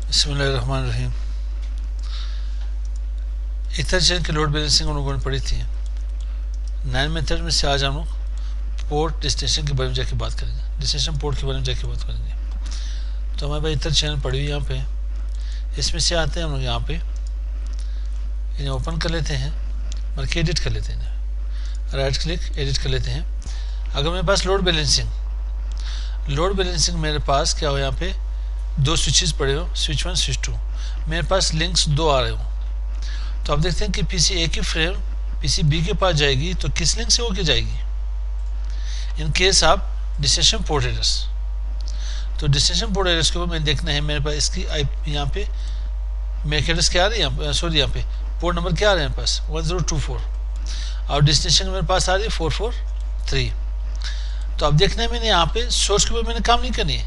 बिस्मिल्लाहिर्रहमानिर्रहीम। Ether chain की load balancing हम लोगों ने पढ़ी थी 9 मेथड में से आज हम लोग पोर्ट डेस्टिनेशन के बारे में जाके बात करेंगे, डेस्टिनेशन पोर्ट के बारे में जाके बात करेंगे। तो हमारे पास इथर चैनल पड़ी हुई यहाँ पे, इसमें से आते हैं हम लोग यहाँ पे, इन्हें ओपन कर लेते हैं, बल्कि एडिट कर लेते हैं, राइट क्लिक एडिट कर लेते हैं। अगर मेरे पास लोड बैलेंसिंग मेरे पास क्या हो, यहाँ पे दो स्विचेस पड़े हो, स्विच 1 स्विच 2, मेरे पास लिंक्स दो आ रहे हो। तो आप देखते हैं कि पीसी ए की फ्रेम पीसी बी के पास जाएगी तो किस लिंक से होके जाएगी, इन केस आप डेस्टिनेशन पोर्ट एड्रेस। तो डेस्टिनेशन पोर्ट एड्रेस के ऊपर मैंने देखना है मेरे पास इसकी यहाँ पे मैक एड्रेस क्या आ रही है, सॉरी यहाँ पे पोर्ट नंबर क्या आ रहे हैं मेरे पास 1024 और डेस्टिनेशन मेरे पास आ रही है 443। तो अब देखना है मैंने यहाँ पे सोर्स के ऊपर मैंने काम नहीं करनी है,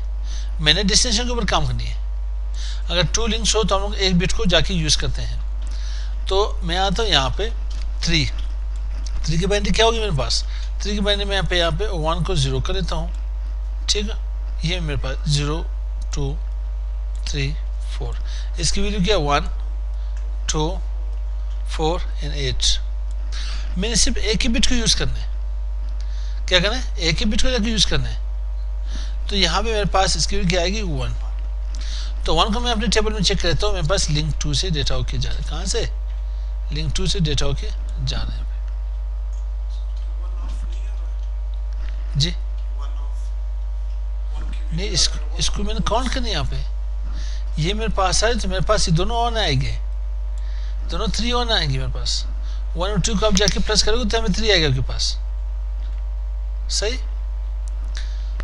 मैंने डेस्टिनेशन के ऊपर काम करनी है। अगर 2 लिंक्स हो तो हम लोग एक बिट को जाके यूज़ करते हैं। तो मैं आता हूँ यहाँ पे 3 की बाइनरी क्या होगी मेरे पास, 3 की बाइनरी में यहाँ पे 1 को 0 कर देता हूँ, ठीक है। ये मेरे पास 0 2 3 4, इसकी वैल्यू क्या 1 2 4 एंड 8। मैंने सिर्फ एक ही बिट को यूज़ करना है, क्या करना है, एक ही बिट को जाके यूज़ करना है। तो यहाँ पे मेरे पास इसकी वैल्यू क्या आएगी 1। तो 1 को मैं अपने टेबल में चेक करता हूँ, मेरे पास लिंक 2 से डेटा होके जा रहा है, कहाँ से, लिंक 2 से डेटा होके जा रहे हैं जी। नहीं, इसको मैंने काउंट करनी है यहाँ पे, ये मेरे पास आए तो मेरे पास ये दोनों ऑन आएंगे, दोनों 3 ऑन आएंगे मेरे पास। 1 और 2 को आप जाके प्लस करोगे तो हमें 3 आएगा आपके पास, सही।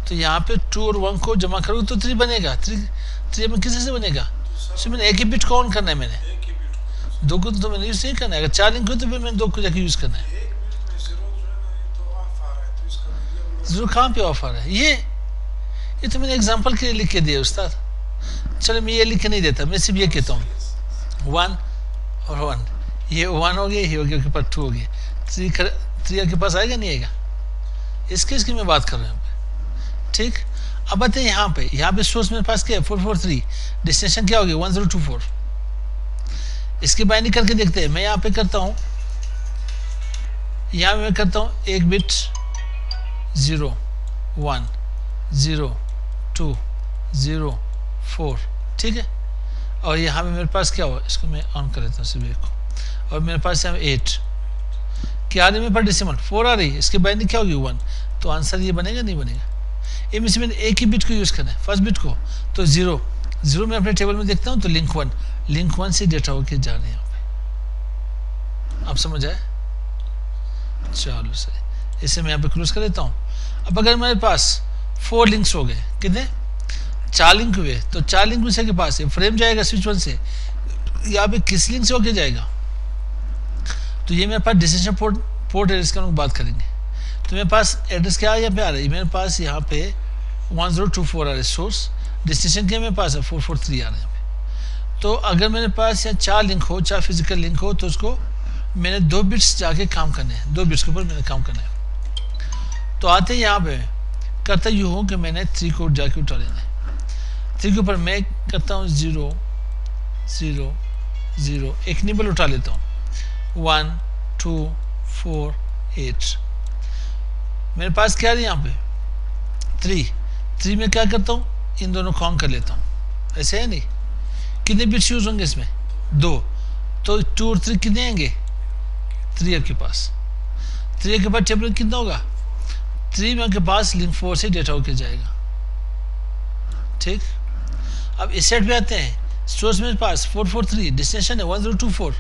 तो यहाँ पे 2 और 1 को जमा करोगे तो 3 बनेगा। 3 में किसी से बनेगा, तो मैंने एक ही बिट को ऑन करना है, मैंने 2 को तो मैंने यूज नहीं करना है। अगर 4 लिंक हो तो फिर मैंने 2 को जाके यूज करना है। जरूर कहाँ पे ऑफ आ रहा है, ये तो मैंने एग्जांपल के लिए लिख के दिया उस्ताद। चलो मैं ये लिख के नहीं देता, मैं सिर्फ ये कहता हूँ 1 और 1, ये 1 हो गया, ये हो गया, आपके पास 2 हो गया, 3 आपके पास आएगा नहीं आएगा, इसकी मैं बात कर रहा हूँ, ठीक। अब आते हैं यहाँ पे सोर्स मेरे पास क्या है 443, डेस्टिनेशन क्या होगी 1024। इसकी बाइंडिंग करके देखते हैं। मैं यहाँ पे करता हूँ, यहाँ मैं करता हूँ एक बिट 0 1 0 2 0 4, ठीक है। और यहाँ पे मेरे पास क्या हुआ, इसको मैं ऑन कर लेता हूँ सिर्फ एक को, और मेरे पास यहाँ 8 क्या आ रही है मेरे पास डेसिमल 4 आ रही है, इसकी बाइंडिंग क्या होगी 1। तो आंसर ये बनेगा नहीं बनेगा, ये में से मैंने एक ही बिट को यूज़ करना है, फर्स्ट बिट को। तो 0 मैं अपने टेबल में देखता हूँ तो लिंक 1 से डेटा होके जा रहे हैं यहाँ पे, आप समझ आए। चलो सही, इसे मैं यहाँ पे क्लोज कर देता हूँ। अब अगर मेरे पास 4 लिंक्स हो गए, कितने 4 लिंक हुए, तो 4 लिंक में से के पास फ्रेम जाएगा स्विच 1 से, यहाँ पे किस लिंक से होके जाएगा, तो ये मेरे पास डेस्टिनेशन पोर्ट एड्रेस का हम लोग बात करेंगे। तो मेरे पास एड्रेस क्या यहाँ पे आ रहा है, मेरे पास यहाँ पे 1024 आ रहा है सोर्स, डेस्टिनेशन क्या मेरे पास है 443 आ रहा है। तो अगर मेरे पास यहाँ 4 लिंक हो, 4 फिजिकल लिंक हो, तो उसको मैंने 2 बिट्स जाके काम करने हैं, 2 बिट्स के ऊपर मैंने काम करना है। तो आते हैं यहाँ पे, करता यूँ हूँ कि मैंने 3 को जाके उठा लेना है, 3 के ऊपर मैं करता हूँ 0 0 0, एक निबल उठा लेता हूँ 1 2 4 8। मेरे पास क्या है यहाँ पे 3 में क्या करता हूँ, इन दोनों काउंट कर लेता हूँ, ऐसे है नहीं। कितने बिट्स यूज होंगे इसमें 2, तो 2 और 3 कितने आएंगे 3 आपके पास, 3 के बाद टेबल कितना होगा 3 में आपके पास लिंक 4 से डेटा होके जाएगा, ठीक। अब इस सेट पे आते हैं, सोर्स मेरे पास 443, डेस्टिनेशन है 1024,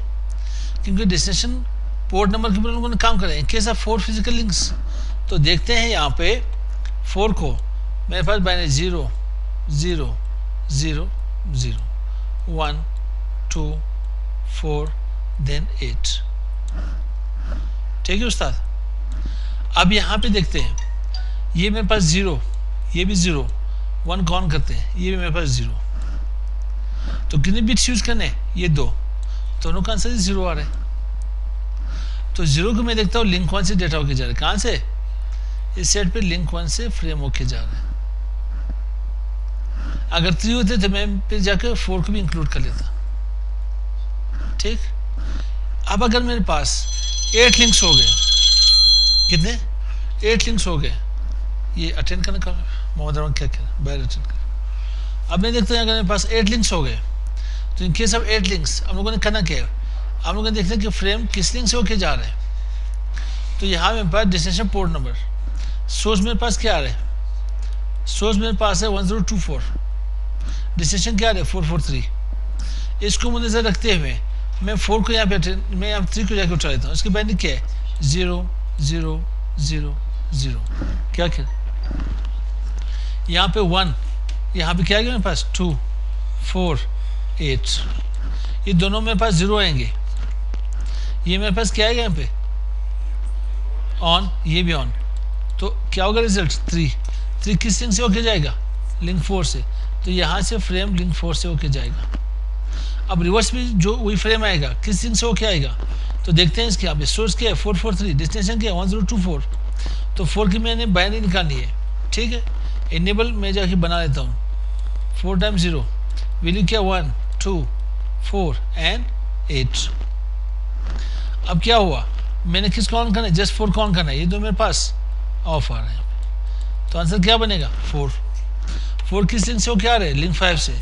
क्योंकि डेस्टिनेशन पोर्ट नंबर के ऊपर लोगों ने काम करें। केस ऑफ 4 फिजिकल लिंक्स, तो देखते हैं यहाँ पे 4 को मेरे पास बाइनरी 0 0 0 0 1 2 4 देन 8, ठीक है उस्ताद। अब यहाँ पे देखते हैं, ये मेरे पास 0, ये भी 0, 1 काउंट करते हैं, ये भी मेरे पास 0, तो कितने बिट्स यूज करने, ये 2, दोनों का आंसर 0 आ रहा है। तो 0 को मैं देखता हूँ लिंक 1 से डेटा होके जा रहा है, कहाँ से, इस सेट पे लिंक 1 से फ्रेम होके जा रहा है। अगर 3 होते तो मैं फिर जाकर 4 को भी इंक्लूड कर लेता। ठीक, अब अगर मेरे पास 8 लिंक्स हो गए, कितने 8 लिंक्स हो गए, ये अटेंड करने का मोहम्मद क्या कह बैर अटेंड कर। अब मैं देखता हूँ अगर मेरे पास 8 लिंक्स हो गए तो इन केस ऑफ 8 लिंक्स हम लोगों ने करना क्या है, हम लोगों ने देखते हैं कि फ्रेम किस लिंक से होके जा रहे हैं। तो यहाँ मेरे पास डेस्टिनेशन पोर्ट नंबर, सोर्स मेरे पास क्या आ रहा है, सोर्स मेरे पास है 1024, डेस्टिनेशन क्या आ रहा है 443। इसको मुझे रखते हुए मैं 4 को यहाँ पे मैं यहाँ 3 को जाकर उठा लेता हूँ। इसकी वैल्यू क्या है 0 0 0 0, क्या क्या यहाँ पे 1, यहाँ पे क्या आ गया मेरे पास 2 4 8, ये दोनों मेरे पास 0 आएंगे। ये मेरे पास क्या आएगा यहाँ पे ऑन, ये भी ऑन, तो क्या होगा रिजल्ट 3 किस लिंक से होके जाएगा लिंक 4 से, तो यहाँ से फ्रेम लिंक 4 से होके जाएगा। अब रिवर्स भी जो वही फ्रेम आएगा किस लिंक से होके आएगा, तो देखते हैं इसके यहाँ पे सोर्स क्या है 443, डेस्टिनेशन क्या है 1024, तो 4 की मैंने बाइनरी निकालनी है। ठीक है, इनेबल मैं जाके बना लेता हूँ 4 टाइम्स 0 वैल्यू क्या 1 2 4 एंड 8। अब क्या हुआ, मैंने किसको ऑन करना है जस्ट 4 को ऑन करना है, ये तो मेरे पास ऑफ आ रहा है, तो आंसर क्या बनेगा 4 किस लिंक से होके आ रहे हैं लिंक 5 से,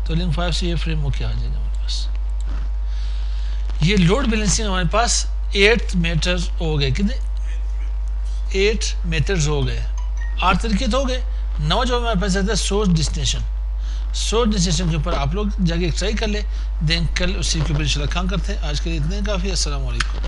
तो लिंक 5 से ये फ्रेम होके आ जाएगा हमारे पास। ये लोड बैलेंसिंग हमारे पास 8 मेथड्स हो गए, कितने 8 मेथड्स हो गए, 8 तरीके तो हो गए। 9 जो हमारे पास आता है सोर्स डेस्टिनेशन के ऊपर आप लोग जाके ट्राई कर ले, देन कल उसी के ऊपर इंशाल्लाह काम करते हैं। आज के लिए इतने काफ़ी। अस्सलाम वालेकुम।